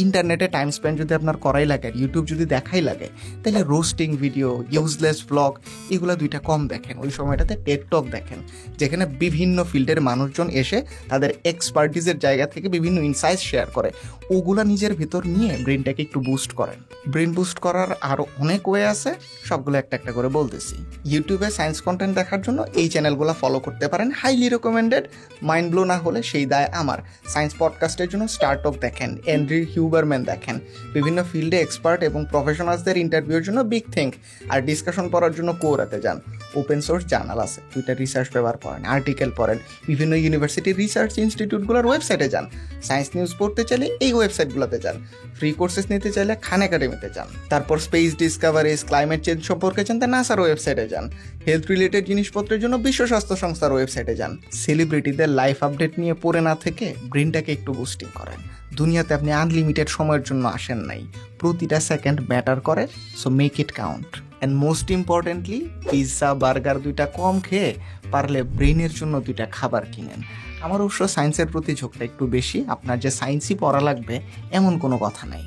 ইন্টারনেটে time spend যদি আপনার করাই লাগে, ইউটিউব যদি দেখাই লাগে, তাহলে রোস্টিং ভিডিও, ইউজলেস ব্লগ এগুলো দুইটা কম দেখেন। ওই সময়টাতে টেড টক দেখেন, যেখানে বিভিন্ন ফিল্ডের মানুষজন এসে তাদের এক্সপার্টিসের জায়গা থেকে বিভিন্ন ইনসাইটস শেয়ার করে, ওগুলা নিজের ভিতর নিয়ে ব্রেনটাকে একটু বুস্ট করেন। ব্রেন বুস্ট করার আরও অনেক ওয়ে আছে, সবগুলো একটা একটা করে বলতেছি। ইউটিউবে সায়েন্স কন্টেন্ট দেখার জন্য এই চ্যানেলগুলো ফলো করতে পারেন, হাইলি রেকমেন্ডেড। মাইন্ড ব্লো না হলে সেই দায় আমার। সায়েন্স পডকাস্টের জন্য স্টার্টক দেখেন, অ্যান্ড্রিউ হিউবারম্যান দেখেন, বিভিন্ন ফিল্ডে এক্সপার্ট এবং প্রফেশনালসদের ইন্টারভিউর জন্য বিগ থিঙ্ক, আর ডিসকাশন পড়ার জন্য কোরাতে যান। ওপেন সোর্স জার্নাল আছে, টুইটার রিসার্চ পেপার পড়েন, আর্টিকেল পড়েন, বিভিন্ন ইউনিভার্সিটির রিসার্চ ইনস্টিটিউটগুলোর ওয়েবসাইটে যান। সায়েন্স নিউজ পড়তে চাইলে এই ওয়েবসাইটগুলোতে যান। ফ্রি কোর্সেস নিতে চাইলে খান একাডেমিতে যান। তারপর স্পেস ডিসকভারিজ, ক্লাইমেট চেঞ্জ সম্পর্কে জানতে নাসার ওয়েবসাইটে যান। হেলথ রিলেটেড জিনিসপত্রের জন্য বিশ্ব স্বাস্থ্য সংস্থার ওয়েবসাইটে যান। সেলিব্রিটিদের লাইফ আপডেট নিয়ে পড়ে না থেকে ব্রেনটাকে একটু বুস্টিং করেন। দুনিয়াতে আপনি আনলিমিটেড সময়ের জন্য আসেন নাই, প্রতিটা সেকেন্ড ম্যাটার করে, so make it count. And most importantly, pizza burger দুইটা কম খেয়ে পারলে ব্রেনের জন্য দুইটা খাবার কিনেন। আমার অবশ্য সায়েন্সের প্রতি ঝোঁকটা একটু বেশি, আপনার যে সায়েন্সই পড়া লাগবে এমন কোনো কথা নাই।